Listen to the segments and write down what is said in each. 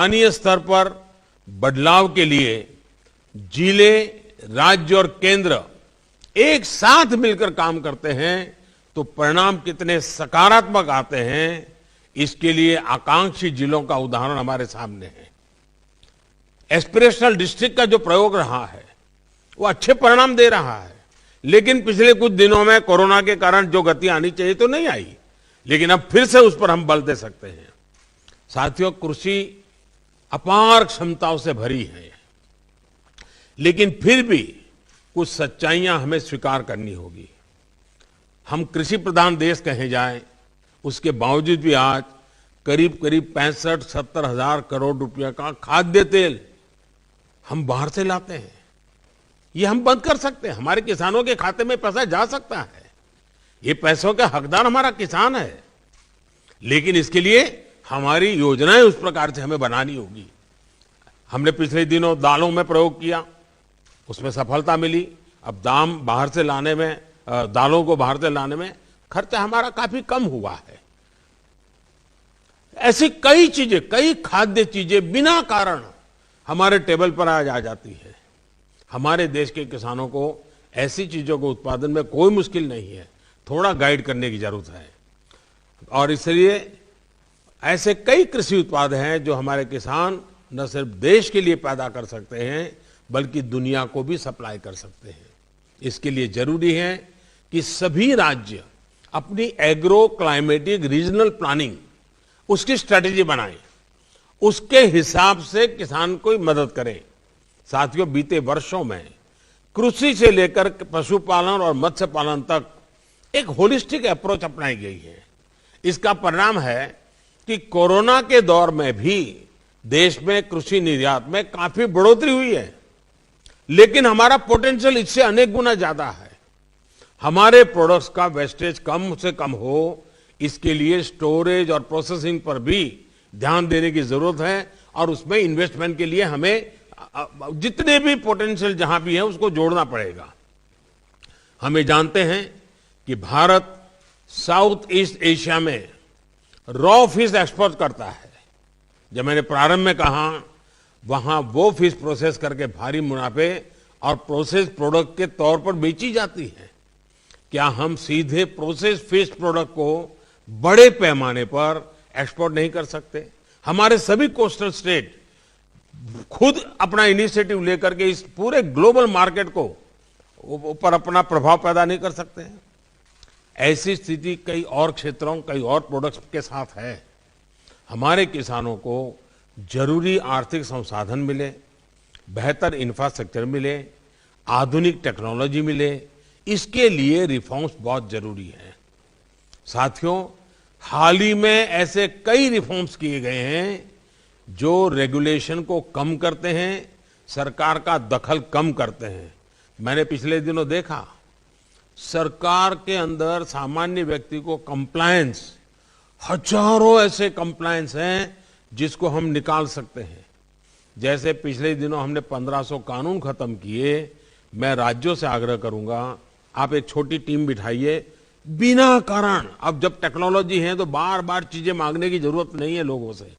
स्थानीय स्तर पर बदलाव के लिए जिले, राज्य और केंद्र एक साथ मिलकर काम करते हैं तो परिणाम कितने सकारात्मक आते हैं, इसके लिए आकांक्षी जिलों का उदाहरण हमारे सामने है। एस्पिरेशनल डिस्ट्रिक्ट का जो प्रयोग रहा है वो अच्छे परिणाम दे रहा है, लेकिन पिछले कुछ दिनों में कोरोना के कारण जो गति आनी चाहिए तो नहीं आई, लेकिन अब फिर से उस पर हम बल दे सकते हैं। साथियों, कृषि अपार क्षमताओं से भरी है, लेकिन फिर भी कुछ सच्चाइयां हमें स्वीकार करनी होगी। हम कृषि प्रधान देश कहे जाएं, उसके बावजूद भी आज करीब करीब 65-70 हजार करोड़ रुपए का खाद्य तेल हम बाहर से लाते हैं। ये हम बंद कर सकते हैं, हमारे किसानों के खाते में पैसा जा सकता है, ये पैसों का हकदार हमारा किसान है, लेकिन इसके लिए हमारी योजनाएं उस प्रकार से हमें बनानी होगी। हमने पिछले दिनों दालों में प्रयोग किया, उसमें सफलता मिली। अब दालों को बाहर से लाने में खर्चा हमारा काफी कम हुआ है। ऐसी कई चीजें, कई खाद्य चीजें बिना कारण हमारे टेबल पर आज आ जाती है। हमारे देश के किसानों को ऐसी चीजों को उत्पादन में कोई मुश्किल नहीं है, थोड़ा गाइड करने की जरूरत है। और इसलिए ऐसे कई कृषि उत्पाद हैं जो हमारे किसान न सिर्फ देश के लिए पैदा कर सकते हैं बल्कि दुनिया को भी सप्लाई कर सकते हैं। इसके लिए जरूरी है कि सभी राज्य अपनी एग्रो क्लाइमेटिक रीजनल प्लानिंग, उसकी स्ट्रेटेजी बनाएं, उसके हिसाब से किसान को मदद करें। साथियों, बीते वर्षों में कृषि से लेकर पशुपालन और मत्स्य पालन तक एक होलिस्टिक अप्रोच अपनाई गई है। इसका परिणाम है कि कोरोना के दौर में भी देश में कृषि निर्यात में काफी बढ़ोतरी हुई है, लेकिन हमारा पोटेंशियल इससे अनेक गुना ज्यादा है। हमारे प्रोडक्ट्स का वेस्टेज कम से कम हो, इसके लिए स्टोरेज और प्रोसेसिंग पर भी ध्यान देने की जरूरत है, और उसमें इन्वेस्टमेंट के लिए हमें जितने भी पोटेंशियल जहां भी है उसको जोड़ना पड़ेगा। हमें जानते हैं कि भारत साउथ ईस्ट एशिया में रॉ फिश एक्सपोर्ट करता है। जब मैंने प्रारंभ में कहा, वहां वो फिश प्रोसेस करके भारी मुनाफे और प्रोसेस प्रोडक्ट के तौर पर बेची जाती है। क्या हम सीधे प्रोसेस फिश प्रोडक्ट को बड़े पैमाने पर एक्सपोर्ट नहीं कर सकते? हमारे सभी कोस्टल स्टेट खुद अपना इनिशिएटिव लेकर के इस पूरे ग्लोबल मार्केट को ऊपर अपना प्रभाव पैदा नहीं कर सकते हैं? ऐसी स्थिति कई और क्षेत्रों, कई और प्रोडक्ट्स के साथ है। हमारे किसानों को जरूरी आर्थिक संसाधन मिले, बेहतर इंफ्रास्ट्रक्चर मिले, आधुनिक टेक्नोलॉजी मिले, इसके लिए रिफॉर्म्स बहुत जरूरी है। साथियों, हाल ही में ऐसे कई रिफॉर्म्स किए गए हैं जो रेगुलेशन को कम करते हैं, सरकार का दखल कम करते हैं। मैंने पिछले दिनों देखा, सरकार के अंदर सामान्य व्यक्ति को कंप्लायंस, हजारों ऐसे कंप्लायंस हैं जिसको हम निकाल सकते हैं। जैसे पिछले दिनों हमने 1500 कानून खत्म किए। मैं राज्यों से आग्रह करूंगा, आप एक छोटी टीम बिठाइए, बिना कारण, अब जब टेक्नोलॉजी है तो बार बार चीजें मांगने की जरूरत नहीं है लोगों से।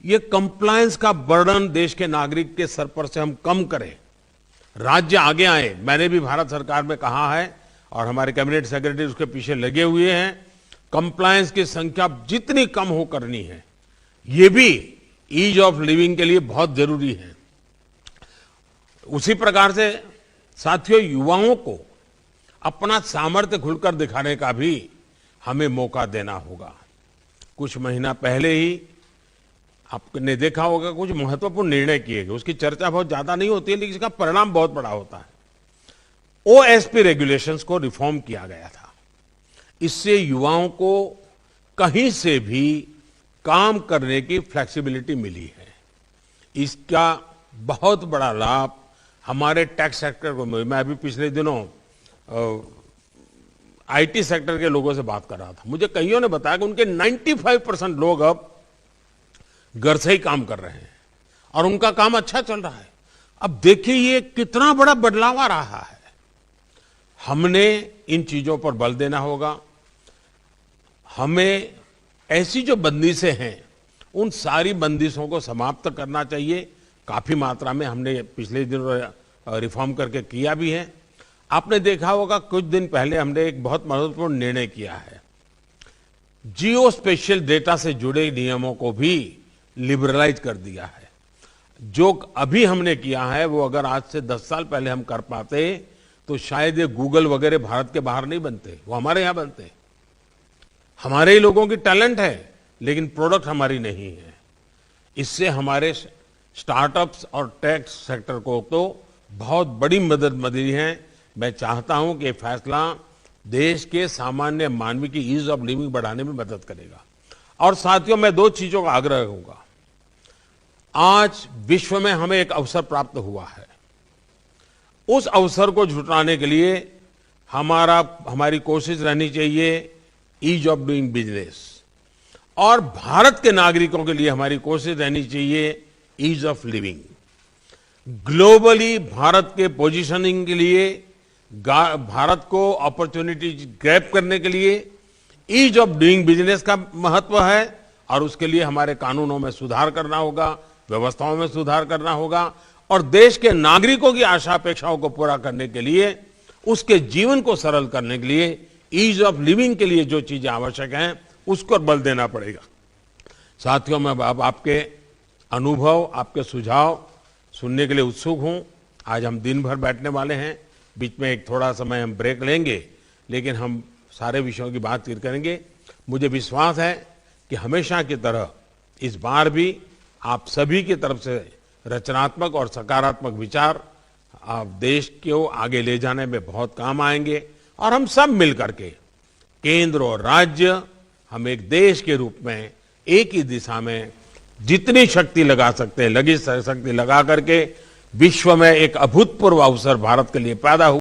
ये कंप्लायंस का बर्डन देश के नागरिक के सर पर से हम कम करें, राज्य आगे आए। मैंने भी भारत सरकार में कहा है और हमारे कैबिनेट सेक्रेटरी उसके पीछे लगे हुए हैं, कंप्लायंस की संख्या जितनी कम हो करनी है। ये भी ईज ऑफ लिविंग के लिए बहुत जरूरी है। उसी प्रकार से साथियों, युवाओं को अपना सामर्थ्य खुलकर दिखाने का भी हमें मौका देना होगा। कुछ महीना पहले ही आपने देखा होगा कुछ महत्वपूर्ण निर्णय किए गए, उसकी चर्चा बहुत ज्यादा नहीं होती है लेकिन इसका परिणाम बहुत बड़ा होता है। ओएसपी रेगुलेशंस को रिफॉर्म किया गया था। इससे युवाओं को कहीं से भी काम करने की फ्लेक्सिबिलिटी मिली है। इसका बहुत बड़ा लाभ हमारे टैक्स सेक्टर को मिला। मैं अभी पिछले दिनों आईटी सेक्टर के लोगों से बात कर रहा था, मुझे कईयों ने बताया कि उनके 95% लोग अब घर से ही काम कर रहे हैं और उनका काम अच्छा चल रहा है। अब देखिए ये कितना बड़ा बदलाव आ रहा है। हमने इन चीजों पर बल देना होगा। हमें ऐसी जो बंदिशें हैं उन सारी बंदिशों को समाप्त करना चाहिए। काफी मात्रा में हमने पिछले दिनों रिफॉर्म करके किया भी है। आपने देखा होगा कुछ दिन पहले हमने एक बहुत महत्वपूर्ण निर्णय किया है। जियो स्पेशियल डेटा से जुड़े नियमों को भी लिबरलाइज कर दिया है। जो अभी हमने किया है वो अगर आज से 10 साल पहले हम कर पाते तो शायद ये गूगल वगैरह भारत के बाहर नहीं बनते, वो हमारे यहां बनते। हमारे ही लोगों की टैलेंट है लेकिन प्रोडक्ट हमारी नहीं है। इससे हमारे स्टार्टअप्स और टेक सेक्टर को तो बहुत बड़ी मदद मिली है। मैं चाहता हूं कि ये फैसला देश के सामान्य मानवी की ईज ऑफ लिविंग बढ़ाने में मदद करेगा। और साथियों, मैं 2 चीजों का आग्रह करूंगा। आज विश्व में हमें एक अवसर प्राप्त हुआ है। उस अवसर को जुटाने के लिए हमारी कोशिश रहनी चाहिए ईज ऑफ डूइंग बिजनेस, और भारत के नागरिकों के लिए हमारी कोशिश रहनी चाहिए ease of living. Globally Bharat के पोजीशनिंग के लिए, भारत को अपॉर्चुनिटी ग्रैब करने के लिए ईज ऑफ डूइंग बिजनेस का महत्व है, और उसके लिए हमारे कानूनों में सुधार करना होगा, व्यवस्थाओं में सुधार करना होगा, और देश के नागरिकों की आशा अपेक्षाओं को पूरा करने के लिए, उसके जीवन को सरल करने के लिए, ईज ऑफ लिविंग के लिए जो चीजें आवश्यक हैं उसको बल देना पड़ेगा। साथियों, मैं अब आपके अनुभव, आपके सुझाव सुनने के लिए उत्सुक हूं। आज हम दिन भर बैठने वाले हैं, बीच में एक थोड़ा समय हम ब्रेक लेंगे, लेकिन हम सारे विषयों की बातचीत करेंगे। मुझे विश्वास है कि हमेशा की तरह इस बार भी आप सभी की तरफ से रचनात्मक और सकारात्मक विचार आप देश को आगे ले जाने में बहुत काम आएंगे, और हम सब मिलकर के, केंद्र और राज्य, हम एक देश के रूप में एक ही दिशा में जितनी शक्ति लगा सकते हैं, लगी शक्ति लगा करके विश्व में एक अभूतपूर्व अवसर भारत के लिए पैदा हुआ।